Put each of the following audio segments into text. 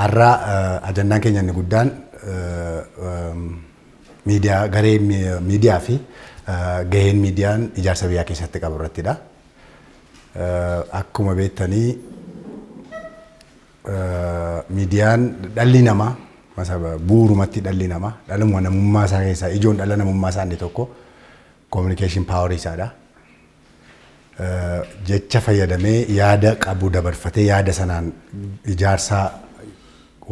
har'a ajandaan keenya inni guddaan miidiyaa garee miidiyaa fi gaheen miidiyaan ijaarsa biyyaa keessatti qabu irrattidha. Akkuma beektanii miidiyaan dhalli namaa bu'uurumatti dhalli namaa dhaluma namummaa isaa keessaa ijoon dhala namummaa isaa inni tokko communication power isaadha. Jecha fayyadamee yaada qabu dabarfatee yaada sanaan ijaarsa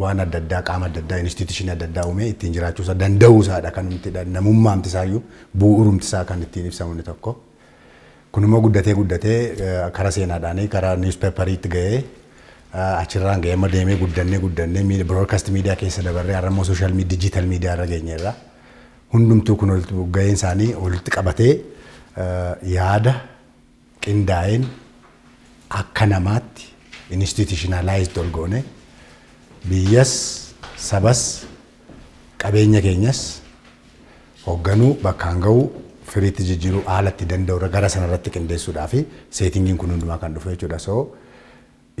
waan adda addaa qaama adda addaa institution adda addaa uumee ittiin jiraachuu isaa danda'uu isaadha kan nuti namummaamti isaayyuu bu'uurumti isaa kan ittiin ibsamu inni tokko. Kun immoo guddatee karaa seenaadhaanii karaa newspaperiitti ga'ee achirraan ga'ee amma deemee guddannee broadcast media keessa dabarree har'a immoo social media digital media irra geenyeerra. Hundumtuu kun ga'een isaanii walitti qabatee yaada qindaa'een akka namaatti institutionalized ol goone biyyas sabas qabeenya keenyas hoogganuu bakkaan ga'uu firiitti jijjiiruu haalatti danda'u gara sanarratti qindeessuudhaa fi seetingiin kun hundumaa kan dhufu jechuudha. So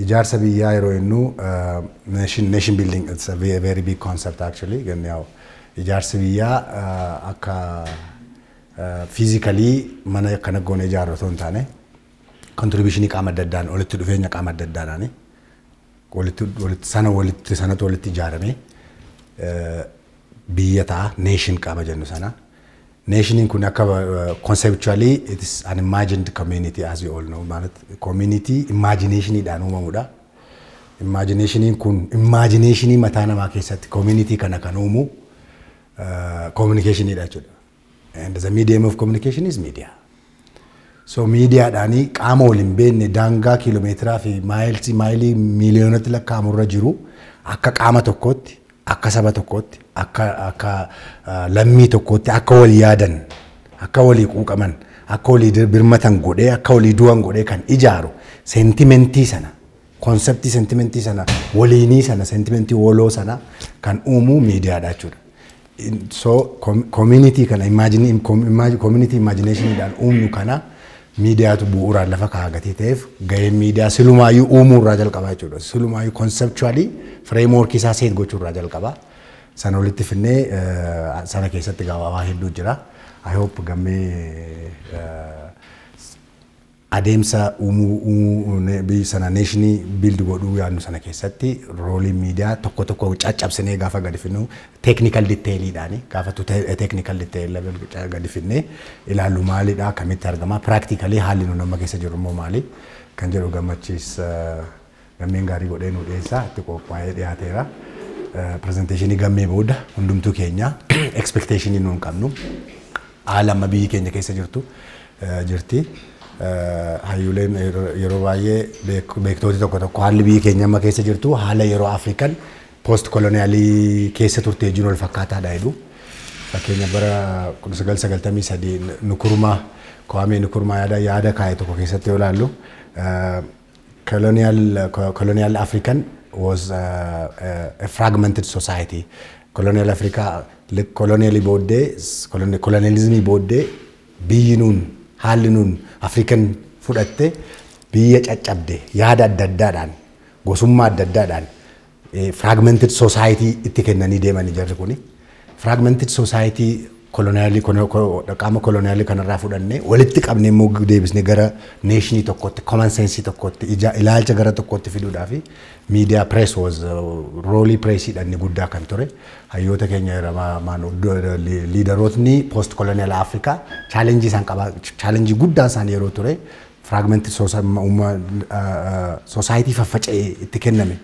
ijaarsa biyyaa yeroo jennu nation building it's a very big concept actually. Ijaarsi biyyaa akka physically mana akkana goone ijaarru otoo hin taane contribution qaama adda addaan walitti dhufeenya qaama adda addaadhaani sanatu walitti ijaarame biyya ta'a nation qaama jennu sana. Nation kun akka conceptually it is an imagined community as you all know. Community imagination dhaan uumamudha. Imagination kun imagination mataa namaa keessatti community kana kan uumu communication dha jechuudha. And the medium of communication is media. So media dhani qaama waliin beekne daangaa kiiloomeetiraa fi maayilii miiliyoonatti lakkaa'amurra jiru akka qaama tokkootti akka saba tokkootti akka lammii tokkootti akka walii yaadan akka walii quuqaman akka walii birmatan godhee akka walii du'an godhee kan ijaaru sentimentii sana konseptii sentimentii sana waliinii sana sentimentii woloo sana kan uumu miidiyaadha jechuudha. So community kana community imagination dhaan uumnu kana miidiyaatu bu'uuraan lafa kaa'atee ta'eef gaheen miidiyaa silumaayyuu uumuu irraa jalqabaa jechuudha. Silumaayyuu conceptually framework isaa seet gochuu irraa jalqabaa. Sana walitti finnee sana keessatti gabaabaa hedduu jira. I hope gammee adeemsa uumuu sana nationii build godhuu yaadnu sana keessatti rooliin miidiyaa tokko caccabsinee gaafa gadi finnu technical detailiidhaani gaafa technical detail level gadi finnee ilaallu maalidha kamitti argama practically haalli nu nama keessa jiru immoo maali kan jedhu gammachiis gammeen gaarii godhee nu dhiyeessaa itti qophaa'ee dhiyaateera. Presentationii gammee booda hundumtuu keenya expectationii nuun qabnu haala amma biyyi keenya keessa jirti. Hayyuleen yeroo baay'ee beektooti tokko haalli biyyi keenya amma keessa jirtu haala yeroo Afrikaan post koloniyaalii keessa turte jiru wal fakkaataadha jedhu. Fakkeenya bara 1993 Nkrumah Kwame Nkrumah yaada kaa'e tokko keessatti yoo ilaallu colonial African was a fragmented society. Colonial Africa colonialism booddee biyyi nuun haalli nuun African fudhatte biyya caccabde yaada adda addaadhaan gosummaa adda addaadhaan fragmented society itti kennanii deemanii jirri kuni. Fragmented society qaama koloniyaalii kanarraa fudhannee walitti qabnee immoo deebisnee gara nationii tokkotti common sense tokkotti ilaalcha gara tokkotti fiduudhaa fi media press was roolii pressii dhaan guddaa kan ture. Hayyoota keenya liidarootni post colonial Africa challenge guddaan isaanii yeroo ture fragmented society faffaca'ee itti kenname.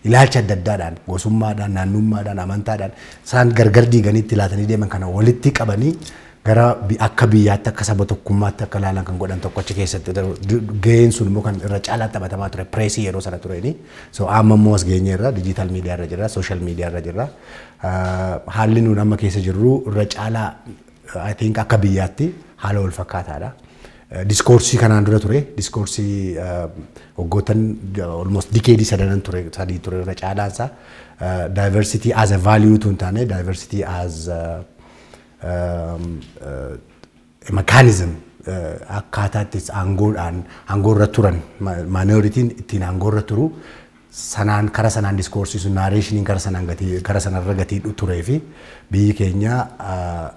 Ilaalcha adda addaadhaan gosummaadhaan naannummaadhaan amantaadhaan isaan gargar diiganii itti laatanii deeman kana walitti qabanii gara akka biyyaatti akka saba tokkummaatti akka ilaalan kan godhan tokkochi keessatti gaheen sun immoo kan irra caalaa taphatamaa ture pireesii yeroo sana tureeni. So amma immoo as geenyeerra digital media irra jirra social media irra jirra. Haalli nuun amma keessa jirru irra caalaa I think akka biyyaatti haala wal fakkaataadha. Discourse kanaan dura ture discourse waggoottan almost decade sadii ture irra caalaansa diversity as a value tun taane diversity as a mechanism akkaataa itti aangoorra turan minoritiin ittiin aangoorra turu sanaan kara sanaan discoursiisu narrationiin kara sanarra gatii turee fi biyyi keenya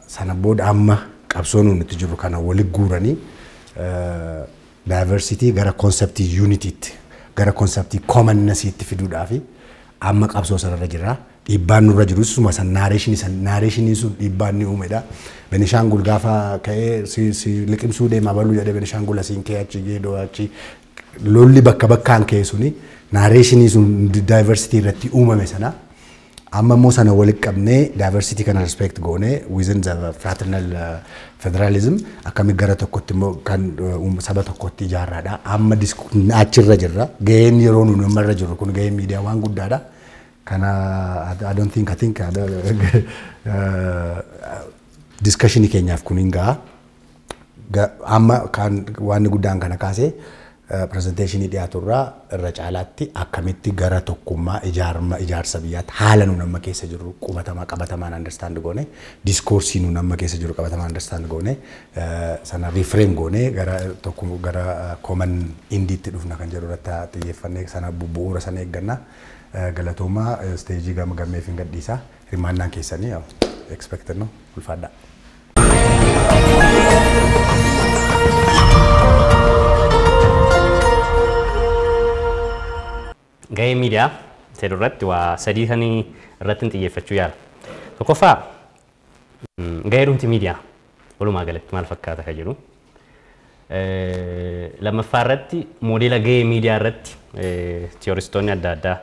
sana booda amma qabsoon nuti jiru kana walitti guuranii diversity gara conceptii unitytti gara conceptii commonnessiitti fiduudhaa fi amma qabsoo sanarra jira. Dhiibbaan nurra jiru suma san narrationiin sun dhiibbaan ni uumedha. Benishangul gaafa ka'ee si liqimsuu deemaa baluu jedhee Benishangul asiin ka'ee achi geedoo achi lolli bakka bakkaan ka'e suni narrationiin sun diversity irratti uumame sana amma immoo sana walitti qabnee diversity kana respect goone within the fraternal federalism akkami gara tokkotti immoo kan saba tokkotti ijaarraadha. Amma achirra jirra. Gaheen yeroo nuyi ammarra jirru kun gaheen miidiyaa waan guddaadha. Kana I think discussion keenyaaf kun hingaa amma kan waan guddaan kana kaasee presentation dhiyaaturraa irra caalaatti akkamitti gara tokkummaa ijaarsa biyyaatti haala nu nama keessa jiru qabatamaan understand goone discourse nu nama keessa jiru qabatamaan understand goone sana reframe goone gara common indiitti dhufna kan jedhu irratti xiyyeeffannee sana bu'uura sana eegganna. Galatooma stage gamee fi gadhiisa hirmaannaan keessanii expected no ulfaadha. Gahee miidiyaa jedhu irratti waa sadii kan irratti xiyyeeffachuu yaala. Tokkoffaa gahee dhumti miidiyaa walumaa galatti maal fakkaata kan jedhu. Lammaffaa irratti moodela gahee miidiyaa irratti tiyooristoonni adda addaa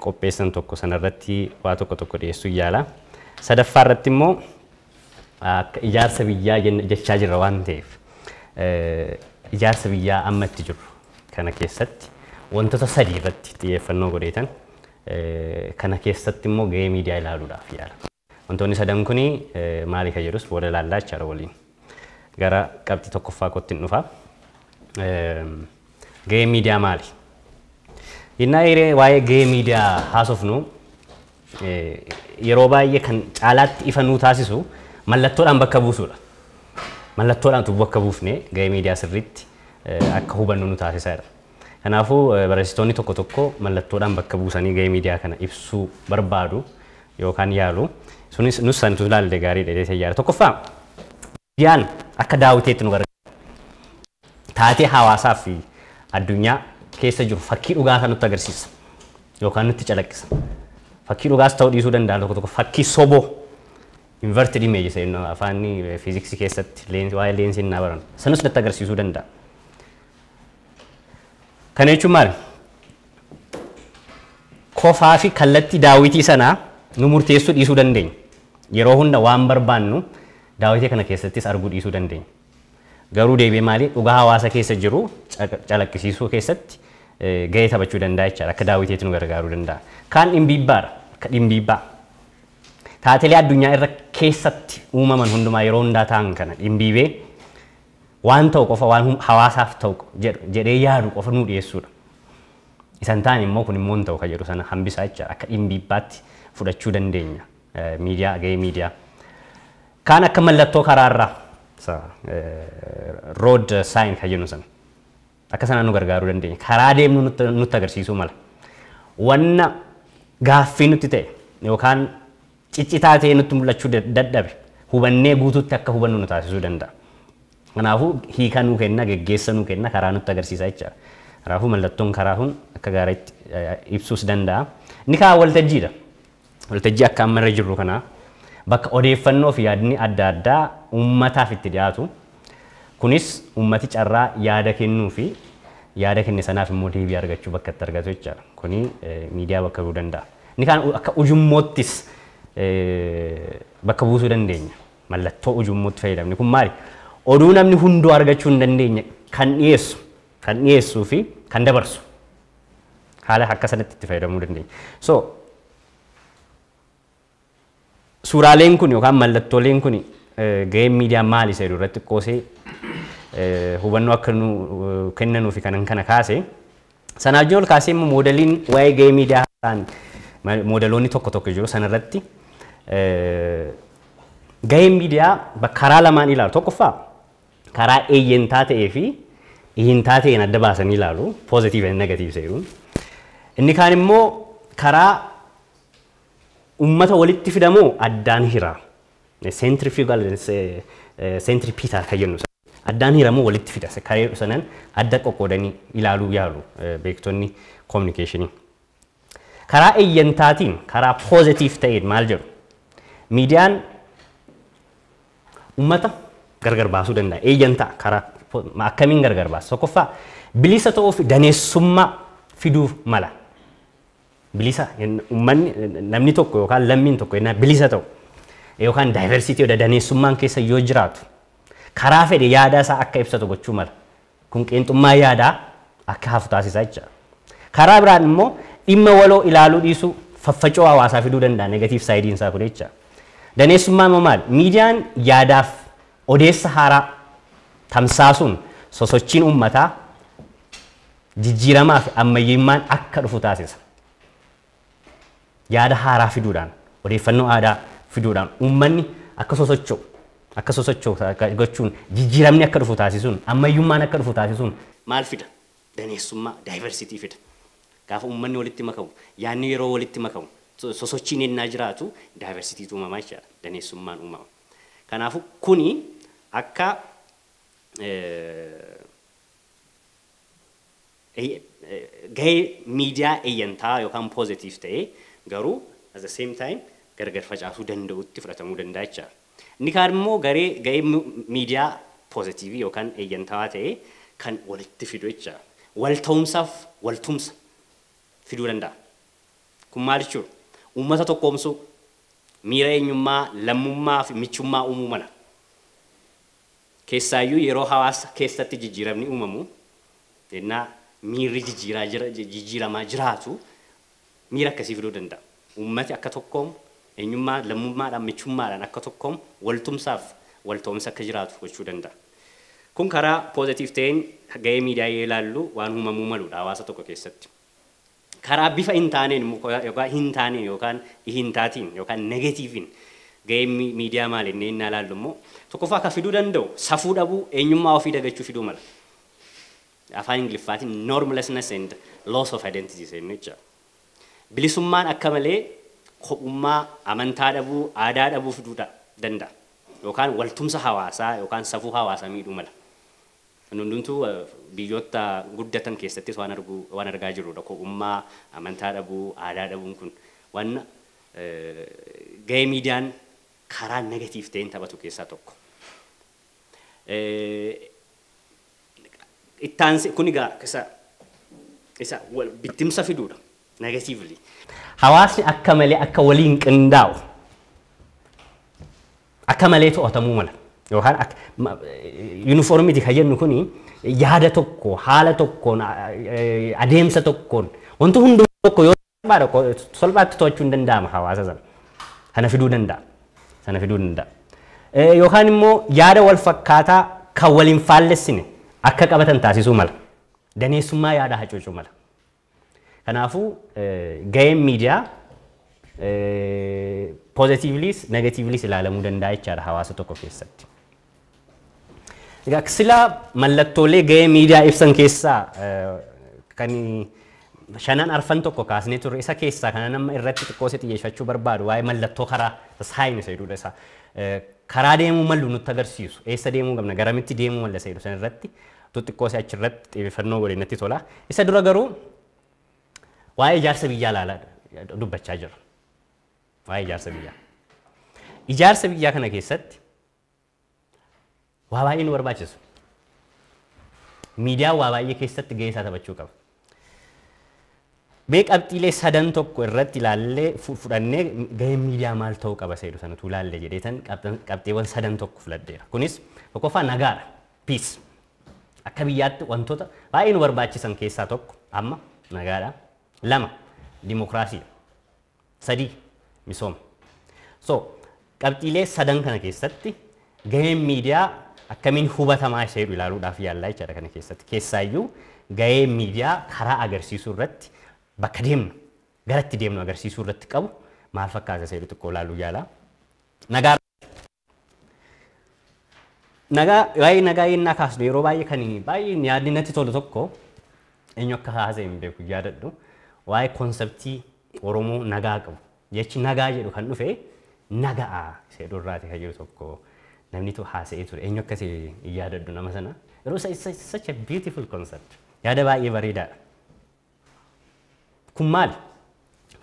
qopheessan tokko sanarratti waa tokko dhiyeessuu yaala. Sadaffaa irratti immoo akka ijaarsa biyyaa jechaa jirra waan ta'eef ijaarsa biyyaa amma itti jiru kana keessatti wantoota sadii irratti xiyyeeffannoo godheetan kana keessatti immoo gahee miidiyaa ilaaluudhaaf yaala. Wantoonni sadan kuni maali kan jedhus booda ilaallaa jechaadha waliin. Gara qabxii tokkoffaa kottiin dhufa. Gahee miidiyaa maali? Innaa waa'ee gahee miidiyaa haasofnu yeroo baay'ee kan caalaatti ifa nuu taasisu mallattoodhaan bakka buusuudha. Mallattoodhaan bakka buufnee gahee miidiyaa sirriitti akka hubannu nu taasisaadha. Kanaafuu barreessitoonni tokko mallattoodhaan bakka buusanii gahee miidiyaa kana ibsuu barbaadu yookaan yaalu. Sunis nus sanatu ilaalle gaariidha jedhee yaada. Tokkoffaa miidiyaan akka daawwiteetti nu gargaara. Taatee hawaasaa fi addunyaa keessa jiru fakkii dhugaa kan nutti agarsiisa yookaan nutti calaqqisa. Fakkii dhugaas ta'uu dhiisuu danda'a tokko fakkii soboo inverted image jedhanii afaan fiiziksii keessatti waa'ee leensiin naa baran sanus nutti agarsiisuu danda'a. Kana jechuun maali? Kofaa fi kallattii daawwitii sanaa nu murteessuu dhiisuu dandeenya. Yeroo hunda waan barbaannu daawwitii kana keessattis arguu dhiisuu dandeenya. Garuu deebi'ee maali? Dhugaa hawaasa keessa jiru calaqqisiisuu keessatti gahee taphachuu danda'a jechaadha. Akka daawwiteetti nu gargaaruu danda'a. Kaan dhimbiibbaadha. Akka dhimbiibbaa. Taatelee addunyaa irra keessatti uumaman hundumaa yeroo hundaa ta'an kana dhimbiibee waan ta'u qofa waan hawaasaaf ta'u jedhee yaadu qofa nu dhiyeessuudha. Isan ta'an immoo kun immoo hin ta'u kan jedhu sana hambisaa jechaadha. Akka dhimbiibbaatti fudhachuu dandeenya. Miidiyaa gahee miidiyaa. Kaan akka mallattoo karaarraa road sign kan jennu sana. Akka sanaan nu gargaaruu dandeenya. Karaa deemnu nutti agarsiisuu mala. Wanna gaaffii nutti ta'e yookaan ciccitaa ta'e nutti mul'achuu dadhabe hubannee guutuutti akka hubannu nu taasisuu danda'a. Kanaafuu hiika nuu kenna, geggeessa nuu kenna, karaa nutti agarsiisa jechaadha. Kanaafuu mallattoon karaa kun akka gaariitti ibsuus danda'a. Inni kaan waltajjiidha. Waltajjii akka ammarra jirru kanaa bakka odeeffannoo fi yaadni adda addaa uummataaf itti dhiyaatu. Kunis uummati carraa yaada kennuu fi yaada kenne sanaaf immoo deebii argachuu bakka itti argatu jechaadha. Kuni miidiyaa bakka bu'uu danda'a. Inni kaan akka ujummoottis bakka buusuu dandeenya. Mallattoo ujummootti fayyadamne kun maali? Oduu namni hunduu argachuu hin dandeenye kan dhiyeessuu fi kan dabarsu. Haala akka sanatti itti fayyadamuu dandeenya. So suuraaleen kun yookaan mallattooleen kun gaheen miidiyaa maali isa jedhu irratti qoosee hubannoo akka nu kennanuu fi kana kaase. Sanaa wajjin ol kaasee immoo moodeliin waa'ee gahee miidiyaa ta'an moodeloonni tokko jiru sanarratti gaheen miidiyaa karaa lamaan ilaalu. Tokkoffaa karaa eeyyentaa ta'ee fi eeyyentaa ta'een adda baasanii ilaalu. Positive and negative seeruun. Inni kaan immoo karaa ummata walitti fidamoo addaan hira. Centrifugal centripetal kan jennu addaan hiramoo walitti fida. Karee sanan adda qoqqoodanii ilaaluu yaalu beektonni communicationii. Karaa eeyyantaatiin karaa positive ta'een maal jedhu miidiyaan ummata gargar baasuu danda'a. Eeyyantaa karaa akkamiin gargar baasa? Tokkoffaa bilisa ta'uuf daneessummaa fiduu mala. Bilisa ummanni namni tokko yookaan lammiin tokko yennaa bilisa ta'u yookaan diversity yoo daneessummaan keessa yoo jiraatu karaa fedhe yaada isaa akka ibsatu gochuu mala. Kun qeenxummaa yaadaa akka hafu taasisaa jechuudha. Karaa biraan immoo dhimma waloo ilaaluu dhiisuu faffacoo hawaasaa fiduu danda'a negatiiv saayidiin isaa kun jechuudha. Daneessummaan immoo maal? Miidiyaan yaadaaf odeessa haaraa tamsaasuun sosochiin uummataa jijjiiramaa fi ammayyummaan akka dhufu taasisa. Yaada haaraa fiduudhaan odeeffannoo aadaa fiduudhaan uummanni akka sosocho'u gochuun jijjiiramni akka dhufu taasisuun ammayyummaan akka dhufu taasisuun maal fida? Daneessummaa diversity fida. Gaafa uummanni walitti makamu yaadni yeroo walitti makamu sosochiin ennaa jiraatu diversity uumamaa jechaadha. Daneessummaan uumama. Kanaafuu kuni akka gahee miidiyaa eeyyantaa yookaan positive ta'ee garuu at the same time gargar facaasuu danda'utti fudhatamuu danda'a jechaadha. Inni kaan immoo gahee miidiyaa positive yookaan eeyyantaa ta'ee kan walitti fidu jechaadha. Walta'umsaaf waltumsa fiduu danda'a. Kun maal jechuudha? Uummata tokkoomsuu, miira eenyummaa, lammummaa fi michummaa uumuu mala. Keessaayyuu yeroo hawaasa keessatti jijjiiramni uumamu jennaa miirri jijjiiramaa jiraatu miira akkasii fiduu danda'a. Uummati akka tokkoomu eenyummaa lammummaadhaan michummaadhaan akka tokkoomu waltumsaaf walta'umsa akka jiraatu gochuu danda'a. Kun karaa positive ta'een gahee miidiyaa yoo ilaallu waan uumamuu maludha hawaasa tokko keessatti. Karaa bifa hin taaneen yookaan hin taatiin yookaan negatiiviin gahee miidiyaa maal inni inni ilaallu immoo tokkoffaa akka fiduu danda'u safuu dhabuu eenyummaa ofii dagachuu fiduu mala. Afaan Ingiliffaatiin normlessness and loss of identity jennu jechuudha. Bilisummaan akka malee kophummaa amantaa dhabuu aadaa dhabuu fiduu danda'a. Yookaan waltumsa hawaasaa yookaan safuu hawaasaa miidhuu mala. Hundumtuu biyyoota guddatan keessattis waan argaa jirrudha. Kophummaa amantaa dhabuu aadaa dhabuun kun waan gahee miidiyaan karaa negatiiv ta'een taphatu keessaa tokko. Ittaansi kun egaa isa bittimsa fiduudha negatiivli. Hawaasni akka malee akka waliin qindaa'u akka malee to'atamuu mala yookaan uniformity kan jennu kuni yaada tokko haala tokkoon adeemsa tokkoon wanti hunduu tokko yoo barbaada salphaatti to'achuu hin danda'ama hawaasa sana. Kana fiduu danda'a. Yookaan immoo yaada wal fakkaataa kan waliin faallessine akka qabatan taasisuu mala. Daneessummaa yaada hacuucuu mala. Kanaafuu gaheen miidiyaa positiivliis negatiivliis ilaalamuu danda'a jechaadha hawaasa tokko keessatti. Egaa sila mallattoolee gahee miidiyaa ibsan keessaa kan shanan arfan tokko kaasnee turre isa keessaa kana nama irratti xiqqoo xiyyeeffachuu barbaadu waa'ee mallattoo karaa saayinsa jedhudha isa. Karaa deemuu mallu nutti agarsiisu eessa deemuu qabna garamitti deemuu malla isa jedhu san irratti xiqqoo achirratti xiyyeeffannoo godhe natti tola. Isa dura garuu waa'ee ijaarsa biyyaa ilaalaa dubbachaa jirra. Waa'ee ijaarsa biyyaa. Ijaarsa biyyaa kana keessatti waa baay'ee nu barbaachisu. Miidiyaan waa baay'ee keessatti gahee isaa taphachuu qaba. Qabxiilee sadan tokko irratti ilaallee fudhannee gahee miidiyaa maal ta'uu qaba seedu sanatu ilaalle jedheetan qabxiiwwan sadan tokko filadheera. Kunis tokkoffaa nagaadha. Peace. Akka biyyaatti wantoota baay'ee nu barbaachisan keessaa tokko amma nagaadha. 2 dimokiraasii. 3 misooma. Qabxiilee sadan kana keessatti gaheen miidiyaa akkamiin hubatamaa seedu ilaaluudhaaf yaallaa jechaadha kana keessatti. Keessaayyuu gahee miidiyaa karaa agarsiisuu irratti bakka deemnu garatti deemnu agarsiisuu irratti qabu maal fakkaata seedu xiqqoo ilaaluu yaalaa. Waa'ee nagaa yennaa kaasnu yeroo baay'ee kan baay'ee yaadni natti tolu tokko eenyu akka haasa'e hin beeku yaadadhu. waa'ee konseptii Oromoo nagaa qabu. Jechi nagaa jedhu kan dhufe nagaa isa durraati kan jiru tokko namni tu haasa'ee ture. Eenyu akkasii yaadadhu nama sana. Yeroo such a beautiful concept. Yaada baay'ee bareedaadha. Kun maali?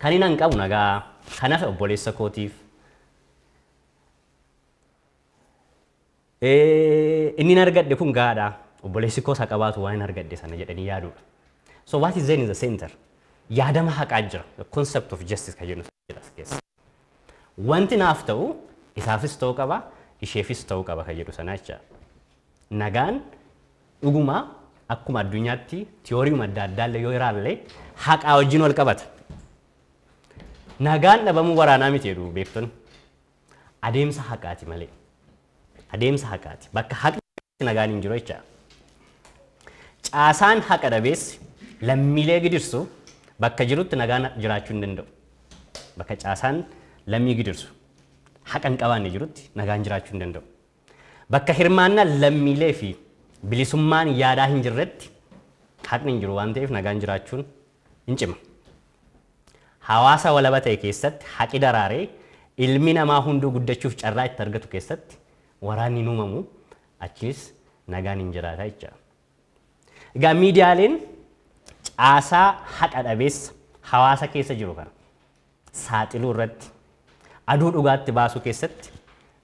Kan inni qabu nagaa kanaaf obboleessa kootiif. Inni argadde kun gaadha. Obboleessi koo isa qabaatu waan argadde sana jedhanii yaadudha. So what is there in the center? Yaadama haqaa jira. The concept of justice kan jennu as keessa. Wanti naaf ta'u isaafis ta'uu qaba, isheefis ta'uu qaba kan jedhu sana jecha. Nagaan dhuguma akkuma addunyaatti tiyooriin adda addaa illee yoo ilaalle haqaa wajjin wal qabata. Nagaan dhabamuu waraanaa miti jedhu beektonni. Adeemsa haqaati malee. Adeemsa haqaati. Bakka haqni nagaan hin jiru jecha. Caasaan haqa dhabeessi lammiilee gidirsu bakka jirutti nagaan jiraachuu hin danda'u. Bakka caasaan lammii gidirsu haqa hin qabaanne jirutti nagaan jiraachuu hin danda'u. Bakka hirmaannaa lammiilee fi bilisummaan yaadaa hin jirretti haqni hin jiru waan ta'eef nagaan jiraachuun hin cima. Hawaasa walaba ta'e keessatti haqi daraaree ilmi namaa hunduu guddachuuf carraa itti argatu keessatti waraanni hin uumamu achiis nagaan hin jiraata jecha. Egaa miidiyaaleen caasaa haqa dhabeessa hawaasa keessa jiru kana saaxiluu irratti aduu dhugaatti baasuu keessatti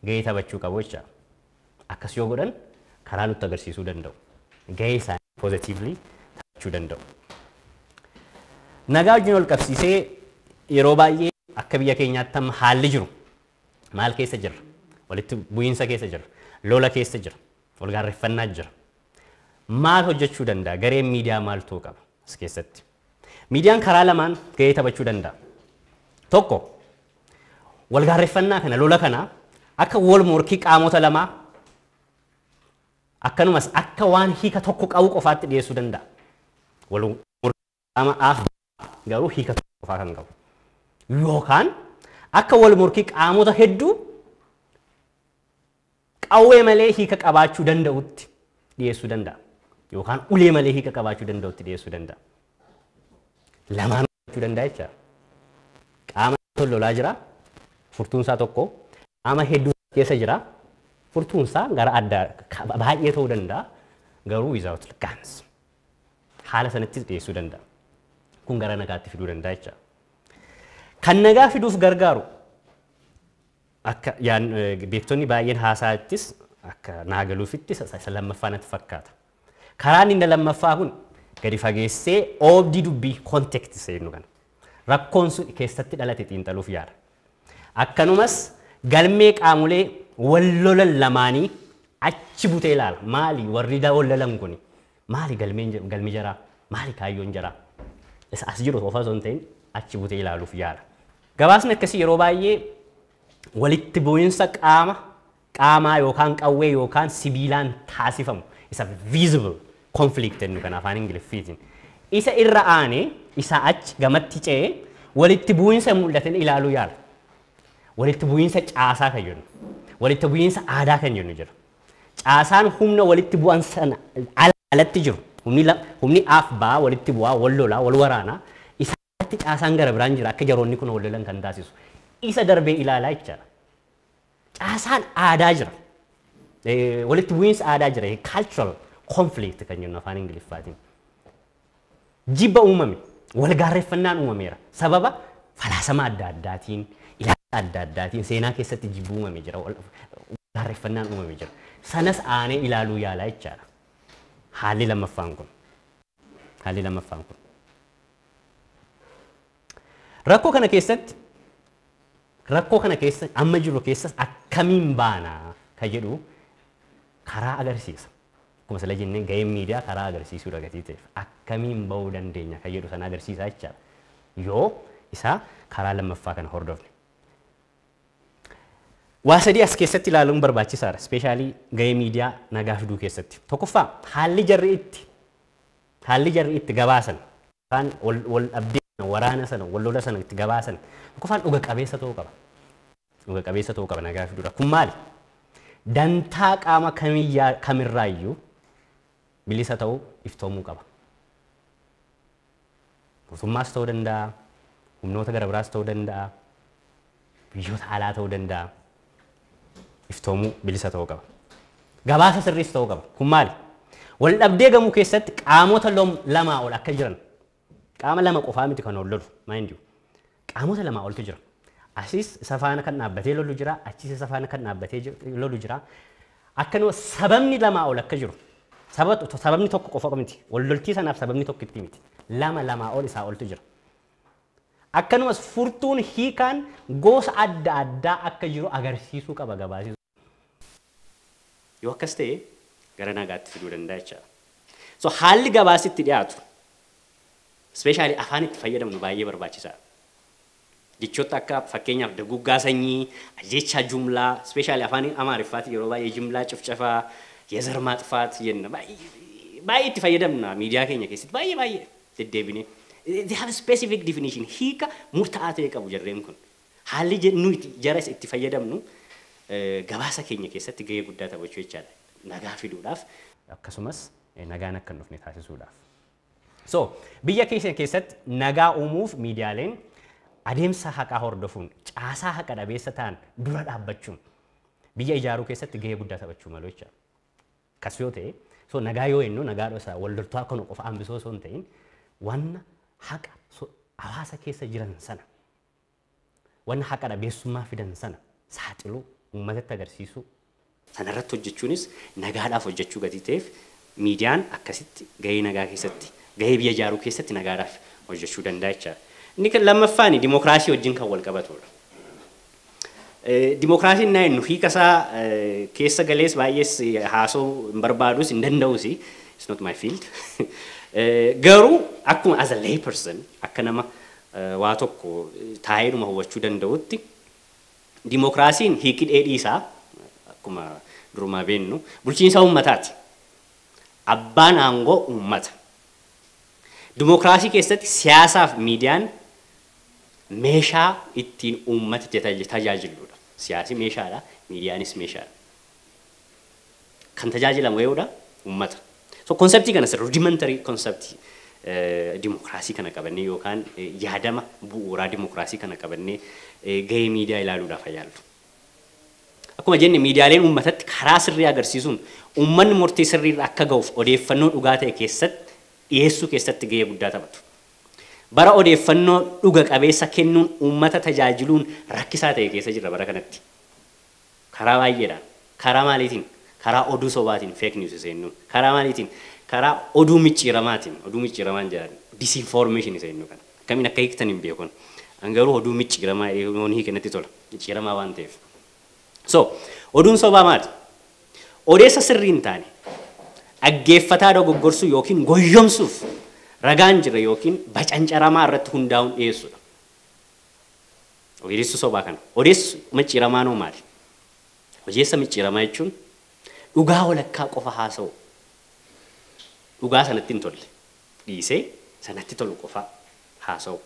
gahee taphachuu qabu jecha. Akkas yoo godhan karaa nutti agarsiisuu danda'u. Gahee isaanii positively taphachuu danda'u. Nagaa wajjin wal qabsiisee yeroo baay'ee akka biyya keenyaatti amma haalli jiru maal keessa jira? Walitti bu'iinsa keessa jira. Lola keessa jira. Wal gaarreeffannaa jira. Maal hojjechuu danda'a? Gareen miidiyaa maal ta'uu qaba as keessatti? Miidiyaan karaa lamaan gahee taphachuu danda'a. Tokko wal gaarreeffannaa kana lola kana akka wal morkii qaamota lamaa akkanumas akka waan hiika tokko qabu qofaatti dhiyeessuu danda'a. Wal morkii qaama af garuu hiika tokko qofaa kan qabu. Yookaan akka wal morkii qaamota hedduu qawwee malee hiika qabaachuu danda'utti dhiyeessuu danda'a. Yookaan ulee malee hiika qabaachuu danda'utti dhiyeessuu danda'a. Lamaan hojjechuu danda'a jecha. Qaama tokko lolaa jira. Furtuunsaa tokko. Qaama hedduu keessa jira. Furtuunsaa gara addaa baay'ee ta'uu danda'a. Garuu without guns. Haala sanattis dhiyeessuu danda'a. Kun gara nagaatti fiduu danda'a jecha. Kan nagaa fiduuf gargaaru akka beektonni baay'een haasaattis akka naagaluufittis isa lammaffaa natti fakkaata. Karaan inni lammaffaa kun gadi fageessee oobdii dubbii konteksti seennu kana. Rakkoon sun keessatti dhalate xiinxaluuf yaada. Akkanumas galmee qaamolee wal lolan lamaanii achi butee ilaala. Maali warri wal lolan kun? Maali galmi jaraa? Maali kaayyoon jaraa? Isa as jiru qofa osoo hin ta'in achi butee ilaaluuf yaada. Gabaasni akkasii yeroo baay'ee walitti bu'iinsa qaamaa yookaan qawwee yookaan sibiilaan taasifamu isa visible conflict jennu kan afaan Ingiliffiitiin. Isa irra aanee isa achi gamatti ce'ee walitti bu'iinsa mul'atan ilaaluu yaala. Walitti bu'iinsa caasaa kan jennu. Walitti bu'iinsa aadaa kan jennu jira. Caasaan humna walitti bu'an sana alatti jiru. Humni af baa walitti bu'aa wal lolaa wal waraanaa isatti caasaan gara biraan jira akka jaroonni kun wal lolan kan taasisu. Isa darbee ilaalaa jechaadha. Caasaan aadaa jira. Walitti bu'iinsa aadaa jira. Cultural conflict kan jennu afaan Ingiliffaatiin. Jibba uumame, wal gaarreeffannaan uumameera. Sababa falaasama adda addaatiin, ilaalcha adda addaatiin seenaa keessatti jibba uumame jira. Wal gaarreeffannaan uumame jira. Sanas aanee ilaaluu yaalaa jechaadha. Haalli lammaffaan kun. Haalli lammaffaan kun. Rakkoo kana keessa amma jiru keessas akkamiin baanaa kan jedhu karaa agarsiisa. Akkuma sila jennee gaheen miidiyaa karaa agarsiisuudha gatii ta'eef akkamiin bahuu dandeenya kan jedhu sana agarsiisaa jechaadha. Yoo isaa karaa lammaffaa kana hordofne. Waa sadii as keessatti ilaaluun barbaachisaadha. Ispeeshaalii gahee miidiyaa nagaa fiduu keessatti. Tokkoffaa haalli jarri itti gabaasan yookaan wal dhabdee waraana sana wal lola sana itti gabaasan tokkoffaan dhuga qabeessa ta'uu qaba. Dhuga qabeessa ta'uu qaba nagaa fiduudha. Kun maali? Dantaa qaama kamirraayyuu bilisa ta'uu iftoomuu qaba. mootummaas ta'uu danda'a, humnoota gara biraas ta'uu danda'a, biyyoota alaa ta'uu danda'a, iftoomuu bilisa ta'uu qaba. Gabaasa sirriis ta'uu qaba. Kun maali? Wal dhabdee gamuu keessatti qaamota lamaa ol akka jiran qaama lama qofaa miti kan ol lolu mind you. Qaamota lamaa oltu jira. Asis isa faana kan dhaabbatee lolu jira, achis isa faana kan dhaabbatee lolu jira. Akkanuma sababni lamaa ol akka jiru. Sababni tokko qofa miti. Wal loltii sanaaf sababni tokko itti miti. Lamaa ol isaa oltu jira. Akkanumas furtuun hiikaan gosa adda addaa akka jiru agarsiisuu qaba gabaasni. Yoo akkas ta'e gara nagaatti fiduu danda'a jechuudha. So haalli gabaasitti dhiyaatu especially afaan itti fayyadamnu baay'ee barbaachisaadha. Jechoota akka fakkeenyaaf duguggaa sanyii, jecha jumlaa, especially afaan Amaariffaatti yeroo baay'ee jumlaa cifcafaa, የዘር ማጥፋት የነ ባይ itti fayyadamna miidiyaa keenya keessatti baay'ee deddeebine. They have a specific definition. Hiika murtaa'aa ta'e qabu jarreen kun. Haalli nuti jara itti fayyadamnu gabaasa keenya keessatti gahee guddaa taphachuu jechaadha. Nagaa fiduudhaaf akkasumas nagaan akka hin dhufne taasisuudhaaf. So biyya keenya keessatti nagaa uumuuf miidiyaaleen adeemsa haqaa hordofuun caasaa haqa dhabeessa ta'an dura dhaabbachuun biyya ijaaruu keessatti gahee guddaa taphachuu malu jechaadha. Kas yoo ta'e so nagaa yoo jennu nagaa dhosaa wal loltuu akka nu qofa hambisoo osoo hin ta'in wanna haqa hawaasa keessa jiran sana wanna haqa dhabeessummaa fidan sana saaxiluu uummatatti agarsiisuu sanarratti hojjechuunis nagaadhaaf hojjechuu gatii ta'eef miidiyaan akkasitti gahee nagaa keessatti gahee biyya ijaaruu keessatti nagaadhaaf hojjechuu danda'a jechaadha. Inni kan lammaffaan dimookiraasii wajjin kan wal qabatudha. Dimookiraasiin naa jennu hiikasaa keessa galees baay'ees haasoo hin barbaadus hin danda'us it's not my field. Garuu akkuma as a lay person akka nama waa tokko taa'eedhuma hubachuu danda'utti dimookiraasiin hiiki dheedhii isaa akkuma durumaa beennu bulchiinsa uummataati. Abbaan aangoo uummata. Dimookiraasii keessatti siyaasaaf miidiyaan meeshaa ittiin uummata tajaajiludha. Siyaasi meeshaadha, miidiyaanis meeshaadha. Kan tajaajilamu eeyyuudha uummata. So konseptii kana rudimentary konseptii dimookiraasii kana qabannee yookaan yaadama bu'uuraa dimookiraasii kana qabannee gahee miidiyaa ilaaluudhaaf fayyadu. Akkuma jenne miidiyaaleen uummatatti karaa sirrii agarsiisuun uummanni murtee sirriirra akka ga'uuf odeeffannoo dhugaa ta'e keessatti dhiyeessuu keessatti gahee guddaa taphatu. Bara odeeffannoo dhuga qabeessa kennuun uummata tajaajiluun rakkisaa ta'e keessa jirra bara kanatti. Karaa baay'eedhaan. Karaa maaliitiin? Karaa oduu sobaatiin fake news seennuun. Karaa maaliitiin? Karaa oduu micciiramaatiin. Oduu micciiramaan jedhan disinformation seennu kana. Akkamiin akka hiiktan hin beekun. Garuu oduu micciiramaa yoon hiikanatti tola. Micciiramaa waan ta'eef. So oduun sobaa maali? Odeessa sirrii hin taane dhaggeeffataa dogoggorsuu yookiin goyyomsuuf ragaan jira yookiin bacancaramaa irratti hundaa'uun dhiyeessuudha. Odeessu sobaa kana. Odeessu micciiramaa noo maali? Odeessa micciiramaa jechuun dhugaa walakkaa qofa haasa'u. Dhugaa sanatti hin tolle. Dhiisee sanatti tolu qofa haasa'u.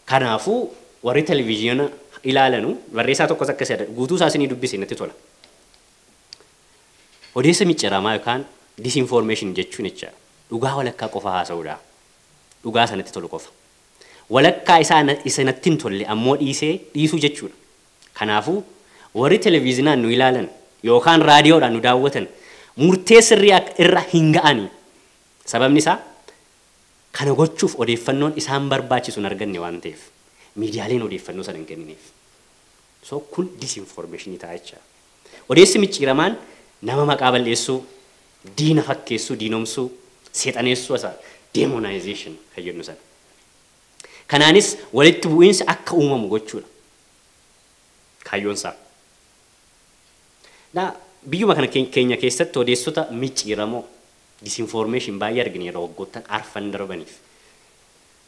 Kanaafuu warri televiziyoona ilaalanu barreessaa tokkos akka jedha guutuu isaa isinii dubbise natti tola. Odeessa micciiramaa yookaan disinformation jechuun jecha dhugaa walakkaa qofa haasa'uudha. Dhugaa sanatti tolu qofa. Walakkaa isa natti hin tolle ammoo dhiisuu jechuudha. Kanaafuu warri televiziyoonaan nu ilaalan yookaan raadiyoodhaan nu daawwatan murtee sirrii irra hin ga'anii. Sababni isaa kana gochuuf odeeffannoon isaan barbaachisu hin arganne waan ta'eef miidiyaaleen odeeffannoo sana hin kennineef. So kun disinformation ta'a jecha. Odeessi micciiramaan nama maqaa balleessuu, diina fakkeessuu, diinomsuu, seexaneessuu isaa demonization kan jennu sana. Kanaanis walitti bu'iinsi akka uumamu gochuudha. Kaayyoon isaa. Biyyuma kana keenya keessatti odeessota micciiramoo disinformation baay'ee argina yeroo waggoottan arfan darbaniif.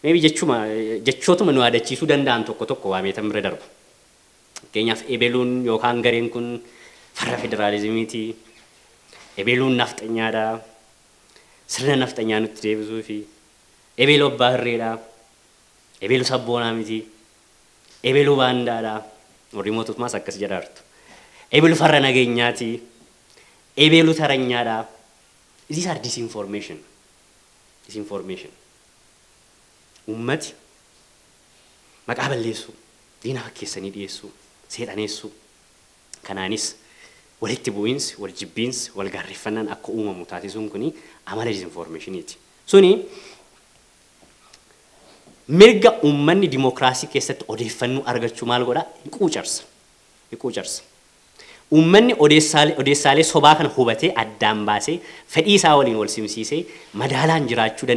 Maybe jechootuma nu yaadachiisuu danda'an tokko waameetan bira darbu. Fakkeenyaaf ebeluun yookaan gareen kun farra federaalizimiiti. Ebeluun nafxanyaadha. Sirna nafxanyaa nutti deebisuu fi ebeluu abbaa hirreedha. Ebeluu sabboonaa miti. Ebeluu baandaadha. Warri mootummaas akkas jedhaartu. Ebeluu farra nageenyaati. Ebeluu taranyaadha. These are disinformation. disinformation. Ummati maqaa balleessuu, diina fakkeessanii dhiyeessuu, seexaneessuu. Kanaanis walitti bu'iinsi, wal jibbiinsi, wal gaarreeffannaan akka uumamu taasisuun kuni amala disinformationiiti. Suni mirga uummanni dimokiraasii keessatti odeeffannoo argachuu maal godha? Hiquucarsa. Uummanni odeessaalee sobaa kana hubatee addaan baasee fedhii isaa waliin wal simsiisee madaalaan jiraachuu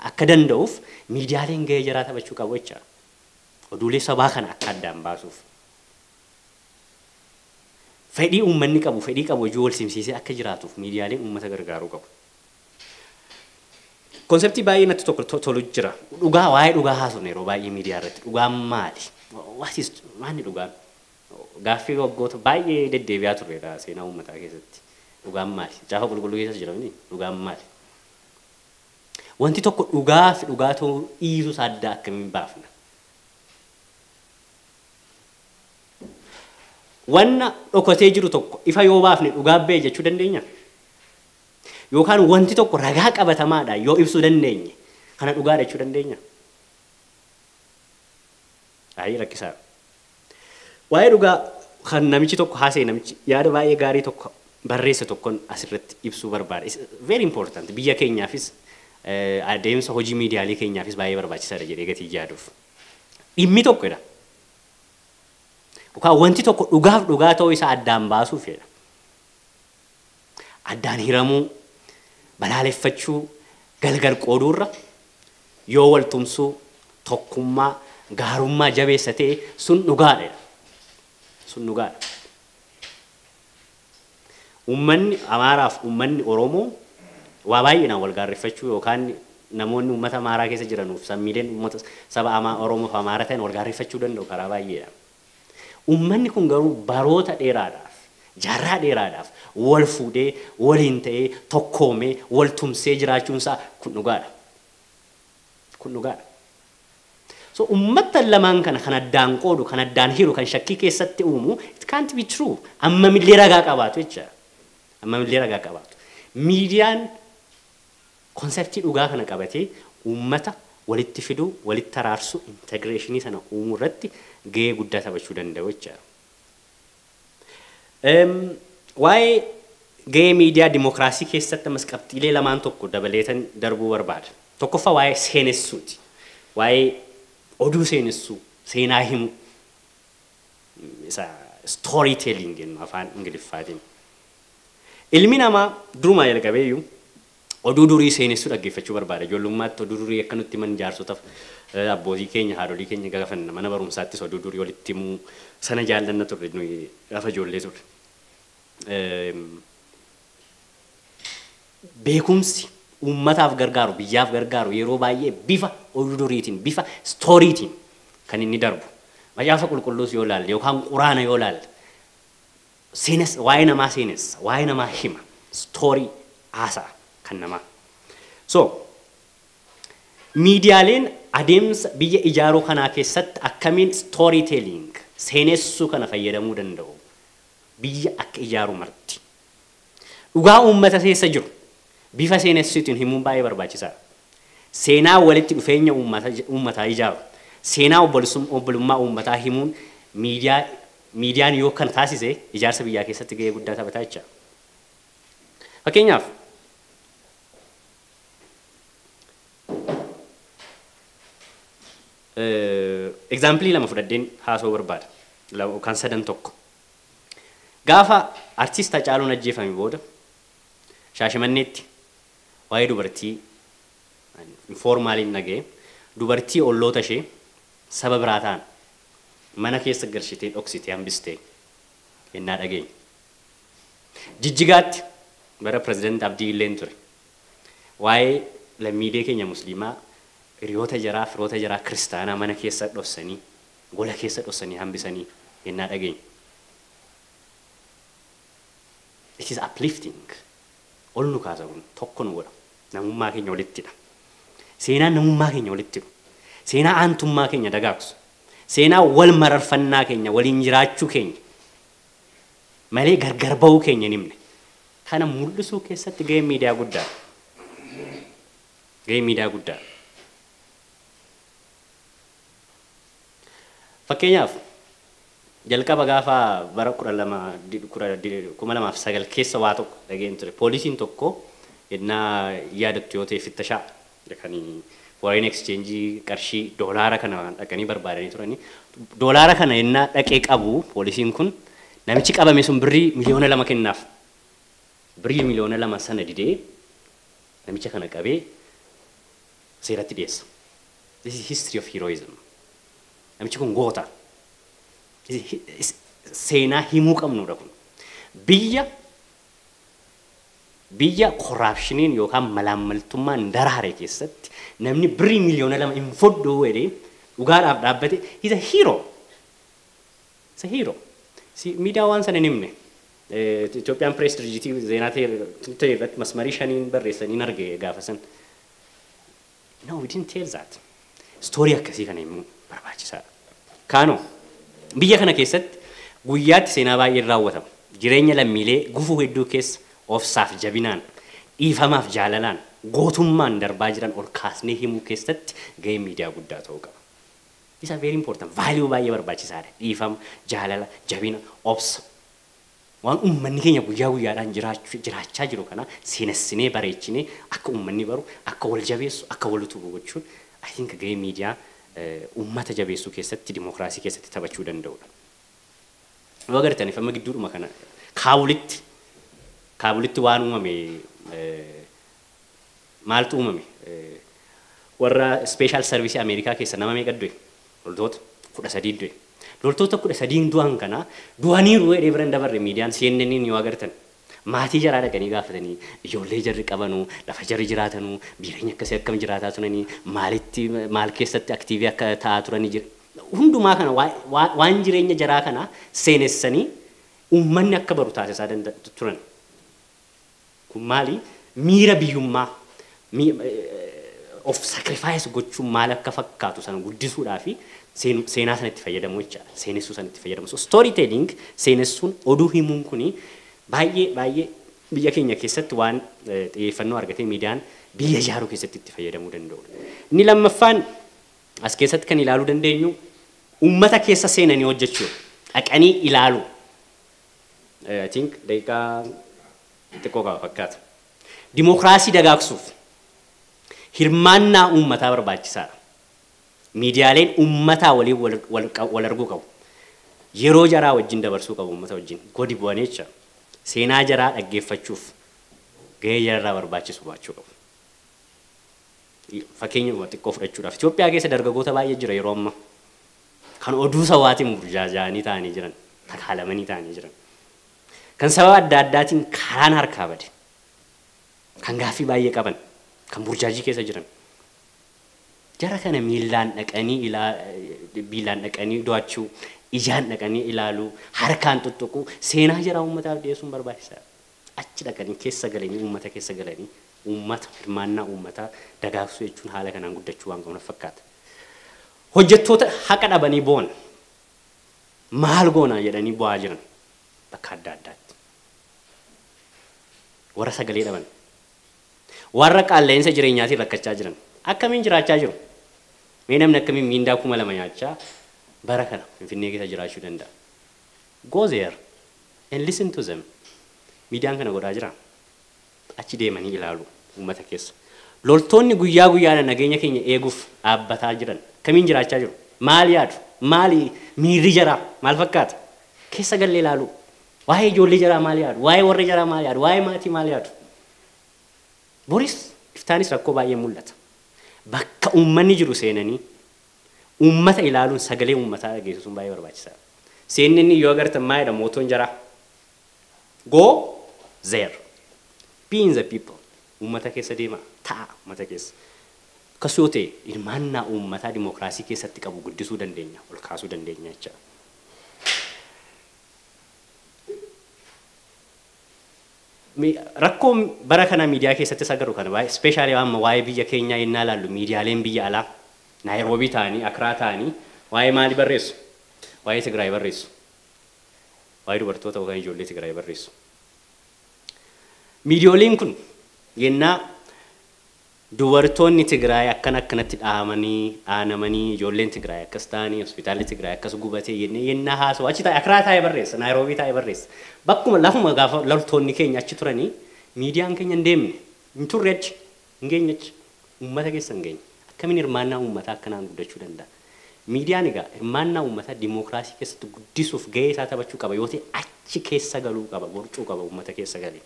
akka danda'uuf miidiyaaleen gahee jaraa taphachuu qabu jecha. Oduulee sobaa kana akka addaan baasuuf. Fedhii uummanni qabu, fedhii qabu hojii wal simsiisee akka jiraatuuf miidiyaaleen uummata gargaaruu qabu. Konseptii baay'ee natti tokko tolu jira. Dhugaa waa'ee dhugaa haasofne yeroo baay'ee miidiyaa irratti. Dhugaan maali? Maanni dhugaan? Gaaffii waggoota baay'ee deddeebi'aa turredha seenaa uummataa keessatti. Dhugaan maali? Gaafa qulqulluu keessa jiramni dhugaan maali? Wanti tokko dhugaa fi dhugaa ta'uu dhiisuus adda akkamiin baafna? Wanna dhokatee jiru tokko ifa yoo baafne dhugaa ba'e jechuu dandeenya? Yookaan wanti tokko ragaa qabatamaadha yoo ibsuu dandeenye kana dhugaadha jechuu dandeenya? Baay'ee rakkisaadha. Waa'ee dhugaa kan namichi tokko haasa'e namichi yaada baay'ee gaarii tokko barreesse tokkoon asirratti ibsuu barbaada. Very important biyya keenyaafis adeemsa hojii miidiyaalee keenyaafis baay'ee barbaachisaadha jedhee gatii yaaduuf. Dhimmi tokkodha. Yookaan wanti tokko dhugaaf dhugaa ta'uu isaa addaan baasuuf jedha. Addaan hiramuu, balaaleffachuu, galgal qooduurra yoo wal tumsuu, tokkummaa, gaarummaa jabeessa ta'e sun dhugaadha. Sun dhugaadha. Uummanni Amaaraaf uummanni Oromoo waa baay'inaan wal gaarreeffachuu yookaan namoonni uummata Amaaraa keessa jiranuuf sammiileen uummata saba Oromoof Amaara ta'an wal gaarreeffachuu danda'u karaa baay'eedha. Uummanni kun garuu baroota dheeraadhaaf, jaarraa dheeraadhaaf wal fuudhee, waliin ta'ee, tokkoomee, wal tumsee jiraachuun isaa kun dhugaadha. Kun dhugaadha. So ummata lamaan kana kan addaan qoodu, kan addaan hiru, kan shakkii keessatti uumu, it can't be true. Amma millee ragaa qabaatu jecha. Amma millee ragaa qabaatu. Miidiyaan konseptii dhugaa kana qabatee ummata walitti fiduu, walitti araarsuu, integreeshinii sana uumuu irratti gahee guddaa taphachuu danda'u jecha. Waa'ee gahee miidiyaa dimokiraasii keessatti ammas qabxiilee lamaan tokko dabaleetan darbuu barbaada. Tokkoffaa waa'ee seenessuuti. Waa'ee oduu seenessuu, seenaa himuu, isa storytelling jennu afaan Ingiliffaatiin. Ilmi namaa durumaa jalqabeeyyuu oduu durii seenessuu dhaggeeffachuu barbaada. Ijoollummaatti oduu durii akka nutti himan jaarsotaaf abbootii keenya, haadholii keenya gaafanna mana barumsaattis oduu durii walitti himuu sana jaallanna turre nuyi gaafa ijoollee turre. Beekumsi uummataaf gargaaru, biyyaaf gargaaru yeroo baay'ee bifa oduu duriitiin, bifa stooriitiin kan inni darbu. Macaafa qulqulluus yoo laalle yookaan quraana yoo laalle waa'ee namaa seenessa, waa'ee namaa hima, stoorii haasa'a kan namaa. So miidiyaaleen adeemsa biyya ijaaruu kanaa keessatti akkamiin storytelling seenessuu kana fayyadamuu danda'u biyya akka ijaaru marti. Dhugaa uummata keessa jiru bifa seenessuutiin himuun baay'ee barbaachisaadha. Seenaa walitti dhufeenya uummataa ijaaru, seenaa obbolummaa uummataa himuun miidiyaan yoo kana taasise ijaarsa biyyaa keessatti gahee guddaa taphataa jecha. Fakkeenyaaf examplii lama fudhadheen haasoo barbaada. Kan sadan tokko. Gaafa artist Hacaaluun ajjeefame booda Shaashimanneetti waa'ee dubartii informaaliin dhaga'e dubartii olloota ishee saba biraa ta'an mana keessa galchitee dhoksitee hambistee yennaa dhageenye. Jijjigaatti bara pirezidaantii Abdii illeen ture. Waa'ee lammiilee keenya musliimaa hiriyoota jaraa, firoota jaraa kiristaanaa mana keessa dhoksanii, gola keessa dhoksanii hambisanii yennaa dhageenye. It is uplifting. Ol nu kaasa kun tokko nu godha. Namummaa keenya walittidha. Seenaan namummaa keenya walittidha. Seenaa aantummaa keenya dagaagsu. Seenaa wal mararfannaa keenya waliin jiraachuu keenya. Malee gargar ba'uu keenya nimne. Kana mul'isuu keessatti gahee miidiyaa guddaa. Gahee miidiyaa guddaa. Fakkeenyaaf jalqaba gaafa bara 2009 keessa waa tokko dhageen ture. Poolisiin tokko yennaa yaadattu yoo ta'e fittashaa kan foreign exchange qarshii doolaara kana dhaqanii barbaadanii turani. Doolaara kana yennaa dhaqee qabu poolisiin kun namichi qabame sun birrii miliyoona 2 kennaaf. Birrii miliyoona 2 sana didee namicha kana qabee seeratti dhiyeessa. This is history of heroism. Namichi kun goota. Seenaa himuu qabnudha kun. Biyya corruptioniin yookaan malaammaltummaan daraare keessatti namni birrii miliyoona 2 hin fudhu jedhee dhugaadhaaf dhaabbate he's a hero. It's a hero. Miidiyaa waan sana hin himne. Ethiopian Press Digitii zeenaa ta'e irratti masmarii 5 barreessanii arge gaafa san. No, we didn't tell that. Story akkasii kana himuu barbaachisaadha. Kaanoo biyya kana keessatti guyyaatti seenaa baay'een raawwatama. Jireenya lammiilee gufuu hedduu keessa ofsaaf jabinaan, dhiifamaaf jaalalaan, gootummaan darbaa jiran ol kaasnee himuu keessatti gahee miidiyaa guddaa ta'uu qaba. These are very important. Value baay'ee barbaachisaadha. Dhiifama, jaalala, jabina, obsa. Waan uummanni keenya guyyaa guyyaadhaan jiraachaa jiru kana seenessinee bareechinee akka uummanni baru, akka wal jabeessu, akka wal utubuu gochuun I think gahee miidiyaa uummata jabeessuu keessatti dimokiraasii keessatti taphachuu danda'udha. Yoo agartaniif amma gidduudhuma kana Kaabulitti waan uumame maaltu uumame warra special service Ameerikaa keessa nama meeqa du'e loltoota 13 du'e. Loltoota 13 du'an kana du'aniiru jedhee bira dabarre miidiyaan CNN yoo agartan maatii jaraa dhaqanii gaafatanii ijoollee jarri qabanuu lafa jarri jiraatanuu jireenya akkasii akkam jiraataa turanii maal keessatti aktiivii akka ta'aa turanii jira. Hundumaa kana waan jireenya jaraa kana seenessanii uummanni akka baru taasisaa turan. Kun maali? Miira biyyummaa of sacrifice gochuun maal akka fakkaatu sana guddisuudhaa fi seenaa sanatti fayyadamuu jechaadha. Seenessuu sanatti fayyadamu. So storytelling seenessuun oduu himuun kuni baay'ee biyya keenya keessatti waan xiyyeeffannoo argatee miidiyaan biyya ijaaruu keessatti itti fayyadamuu danda'udha. Inni lammaffaan as keessatti kan ilaaluu dandeenyu uummata keessa seenanii hojjechuu dhaqanii ilaaluu. I think daqiiqaa xiqqoo qaba fakkaata. Dimokiraasii dagaagsuuf hirmaannaa uummataa barbaachisaadha. Miidiyaaleen uummataa waliin wal arguu qabu. Yeroo jaraa wajjin dabarsuu qabu uummata wajjin godi bu'anii jecha seenaa jaraa dhaggeeffachuuf gahee jararraa barbaachisu baachuu qabu. Fakkeenya xiqqoo fudhachuudhaaf Itoophiyaa keessa dargaggoota baay'ee jira yeroo ammaa kan oduu sawaatiin burjaaja'anii ta'anii jiran, takaalamanii ta'anii jiran. Kan sababa adda addaatiin karaan harkaa bade. Kan gaaffii baay'ee qaban, kan burjaajii keessa jiran. Jara kana miilaan dhaqanii do'achuu, ijaan dhaqanii ilaaluu, harkaan tuttuquu, seenaa jara uummataaf dhiyeessuun barbaachisaadha. Achi dhaqanii keessa galanii uummata keessa galanii uummata hirmaannaa uummataa dagaagsuu jechuun haala kanaan guddachuu waan qabu fakkaata. Hojjettoota haqa dhabanii bo'an maal goonaa jedhanii bu'aa jiran bakka adda addaatti. Warra sagalee dhaban. Warra qaala'insa jireenyaatiin rakkachaa jiran. Akkamiin jiraachaa jiru? Mee namni akkamiin miindaa 2,000 nyaachaa bara kana Finfinnee keessa jiraachuu danda'a? Go there and listen to them. Miidiyaan kana godhaa jira. Achi deemanii ilaalu uummata keessa. Loltoonni guyyaa guyyaadhaan nageenya keenya eeguuf dhaabbataa jiran. Kamiin jiraachaa jiru? Maal yaadu? Maali miirri jaraa? Maal fakkaata? Keessa gallee ilaalu. Waa'ee ijoollee jaraa maal yaadu? Waa'ee warra jaraa maal yaadu? Waa'ee maatii maal yaadu? Boris iftaanis rakkoo baay'ee mul'ata. Bakka uummanni jiru seenanii uummata ilaaluun sagalee uummataa dhageessisuun baay'ee barbaachisaadha. CNN yoo agartan maa jedha mootoon jaraa? Go there. Be in the people. Uummata keessa deema. Ta'a uummata keessa. Akkas yoo ta'e hirmaannaa uummataa dimokiraasii keessatti qabu guddisuu dandeenya, ol kaasuu dandeenya jechuudha. Rakkoo bara kana miidiyaa keessatti sagaru kana baay'ee ispeeshaalii amma waa'ee biyya keenyaa yennaa ilaallu miidiyaaleen biyya alaa Naayiroobii ta'anii Akraa ta'anii waa'ee maalii barreessu? Waa'ee Tigraay barreessu. Waa'ee dubartoota yookaan ijoollee Tigraay barreessu. Miidiyaaleen kun yennaa dubartoonni Tigraay akkanatti dhaamanii ijoolleen Tigraay akkas ta'anii hospitaalli Tigraay akkas gubatee yennaa haasoo achi taa'e Akraa taa'e barreessa Naayiroobii taa'e barreessa bakkuma lafuma gaafa loltoonni keenya achi turanii miidiyaan keenya hin deemne hin turre achi hin geenye achi uummata keessa hin geenye akkamiin hirmaannaa uummataa akkanaan guddachuu danda'a miidiyaan egaa hirmaannaa uummataa dimookiraasii keessatti guddisuuf gahee isaa taphachuu qaba yoo ta'e achi keessa galuu qaba borcuu qaba uummata keessa galee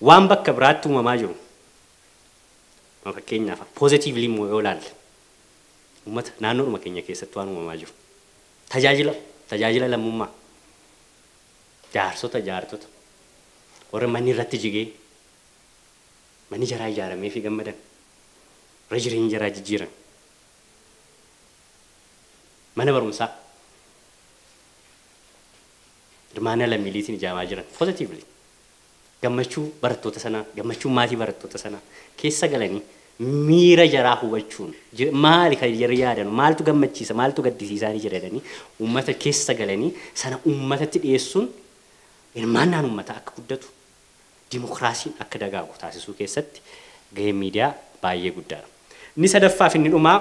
waan bakka biraatti uumamaa jiru fakkeenyaaf positively immoo yoo ilaalle uummata naannoodhuma keenya keessatti waan uumamaa jiru tajaajila lammummaa jaartota warra manni irratti jigee manni jaraa ijaaramee fi gammadan warra jireenya jaraa jijjiiran mana barumsaa hirmaannaa lammiileetiin ijaamaa jiran positively gammachuu barattoota sanaa gammachuu maatii barattoota sanaa keessa galanii miira jaraa hubachuun maali kan jarri yaadan maaltu gammachiisa maaltu gaddisiisaanii jedhanii uummata keessa galanii sana uummatatti dhiyeessuun hirmaannaan uummataa akka guddatu dimookiraasiin akka dagaagu taasisuu keessatti gaheen miidiyaa baay'ee guddaadha. Inni sadaffaa fi inni dhumaa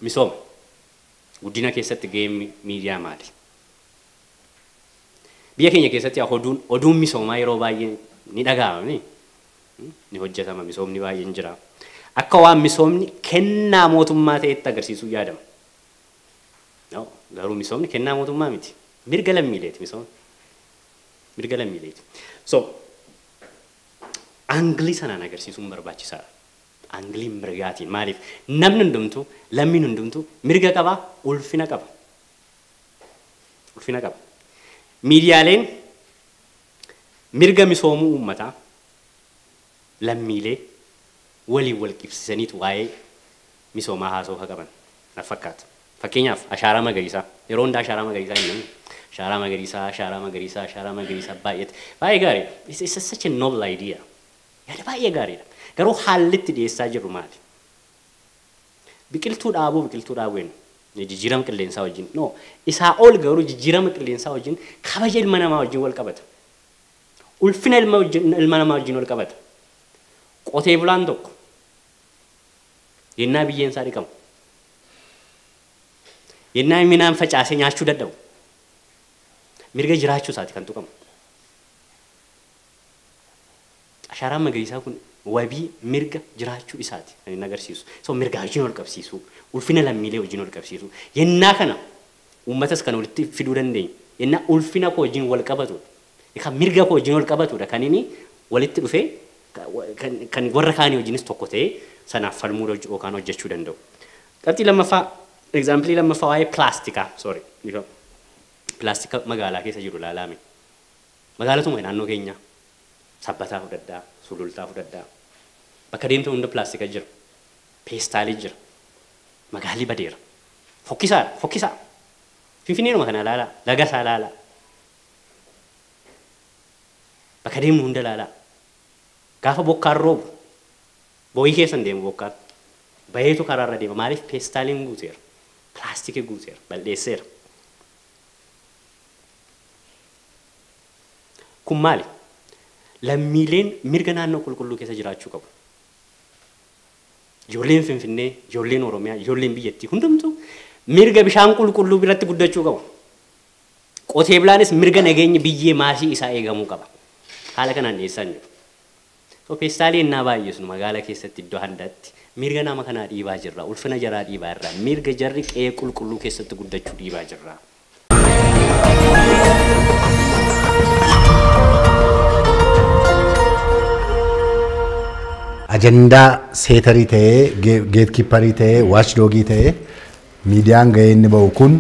misooma guddina keessatti gaheen miidiyaa maali? Biyya keenya keessatti oduun misoomaa yeroo baay'ee ni dhaga'ama ni hojjetama misoomni baay'een jira. Akka waan misoomni kennaa mootummaa ta'etti agarsiisuu yaadama. Garuu misoomni kennaa mootummaa miti. Mirga lammiileeti misoomni. Mirga lammiileeti. So angilii sanaan agarsiisuun barbaachisaadha. Angilii mirgaatiin maaliif namni hundumtuu lammiin hundumtuu mirga qaba ulfina qaba. Ulfina qaba. Miidiyaaleen mirga misoomuu uummataa lammiilee waliin wal qibsiisaniitu waa'ee misoomaa haasa'uu qaban na fakkaata. Fakkeenyaaf ashaaraa magariisaa yeroo hundaa ashaaraa magariisaa hin namni ashaaraa magariisaa baay'ee gaarii. It's such a noble idea. Yaada baay'ee gaariidha. Garuu haalli itti dhiyeessaa jirru maali? Biqiltuu dhaabuu hin jijjiirama qilleensaa wajjin no isaa ol garuu jijjiirama qilleensaa wajjin kabaja ilma namaa wajjin wal qabata. Ulfina ilma namaa wajjin wal qabata. Qotee bulaan tokko yennaa biyyeen isaa dhiqamu yennaa midhaan facaasee nyaachuu dadhabu mirga jiraachuu isaati kan tuqamu. Ashaaraan magariisaa kun wabii mirga jiraachuu isaati kan inni agarsiisu. So mirga wajjin wal qabsiisu ulfina lammiilee wajjin wal qabsiisu yennaa kana uummatas kan walitti fiduu dandeenya yennaa ulfina koo wajjin wal qabatu kan mirga koo wajjin wal qabatudha kan inni walitti dhufee kan warra kaanii wajjinis tokko ta'ee sanaaf falmuu yookaan hojjechuu danda'u. Qabxii lammaffaa example lammaffaa waa'ee pilaastikaa pilaastika magaalaa keessa jiru ilaalame magaalatuma naannoo keenya sabbataa fudhadhaa sulultaa fudhadhaa bakka deemte hunda pilaastika jira peestaalii jira magaalli badeera fokkisaa finfinneedhuma kana ilaalaa lagasaa ilaalaa bakka deemnu hunda ilaalaa gaafa bokkaan roobu booyii keessan deemu bokkaan bayeetu karaarra deema maaliif peestaaliin guuteera pilaastikii guuteera balleesseera. Kun maali? Lammiileen mirga naannoo qulqulluu keessa jiraachuu qabu. Ijoolleen Finfinnee, ijoolleen Oromiyaa, ijoolleen biyyattii hundumtuu mirga bishaan qulqulluu biratti guddachuu qabu. Qotee bulaanis mirga nageenya biyyee maasii isaa eegamuu qaba. Haala kanaan dhiyeessaa jiru. So peestaalii innaa baay'isnu magaalaa keessatti iddoo hundaatti mirga nama kanaa dhiibaa jirra. Ulfina jaraa dhiibaa jirra. Mirga jarri qe'ee qulqulluu keessatti guddachuu dhiibaa jirra. Ajandaa seetarii ta'ee, geetkiipparii ta'ee, waachdoogii ta'ee miidiyaan gahee inni bahu kun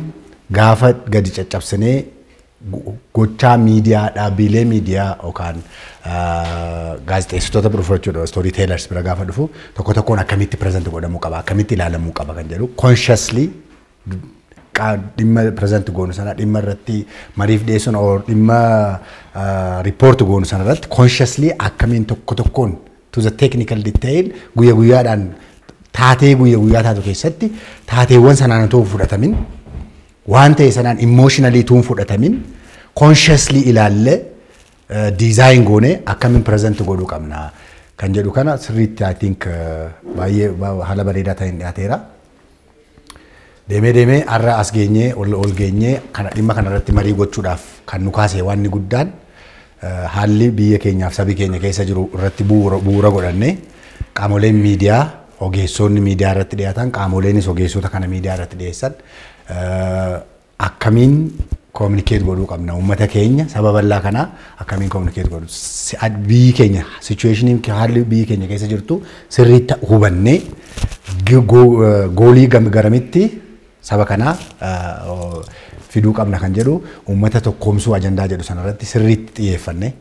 gaafa gadi caccabsinee gochaa miidiyaa dhaabbilee miidiyaa yookaan gaazexeessitoota fudhachuudha story tellers bira gaafa dhufu tokko tokkoon akkamitti present godhamuu qaba akkamitti ilaalamuu qaba kan jedhu consciously dhimma present goonu sana dhimma irratti mariif dhiyeessuun or dhimma report goonu sana irratti consciously akkamiin tokko tokkoon to the technical detail guyyaadhaan taatee guyyaa taatu keessatti taateewwan sanaan otoo fudhatamin waan ta'e sanaan emotionally tuun fudhatamin consciously ilaalle design goone akkamiin present godhuu qabna kan jedhu kana sirriitti I think baay'ee haala bareedaa ta'een dhiyaateera. Deemee har'a as geenyee ol geenyee kana dhimma kanarratti marii gochuudhaaf kan nu kaasee waan inni guddaan haalli biyya keenyaaf sabi keenya keessa jiru irratti bu'uura godhannee qaamoleen miidiyaa ogeessonni miidiyaa irratti dhiyaatan qaamoleenis ogeessota kana miidiyaa irratti dhiyeessan akkamiin communicate godhuu qabna uummata keenya saba bal'aa kana akkamiin communicate godhu biyyi keenya situation haalli biyyi keenya keessa jirtu sirriitti hubannee goolii garamitti saba kana fiduu qabna kan jedhu uummata tokkoomsuu ajandaa jedhu sanarratti sirriitti xiyyeeffannee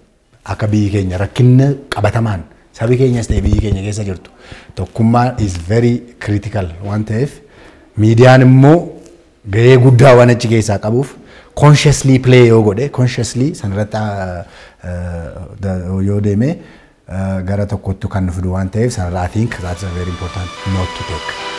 akka biyyi keenya rakkinna qabatamaan sabi keenyas ta'e biyyi keenya keessa jirtu tokkummaa is very critical waan ta'eef miidiyaan immoo gahee guddaa waan achi keessaa qabuuf consciously play yoo godhe consciously sanarratti yoo deeme gara tokkotti kan nu fidu waan ta'eef sanarraa I think that's a very important note to take.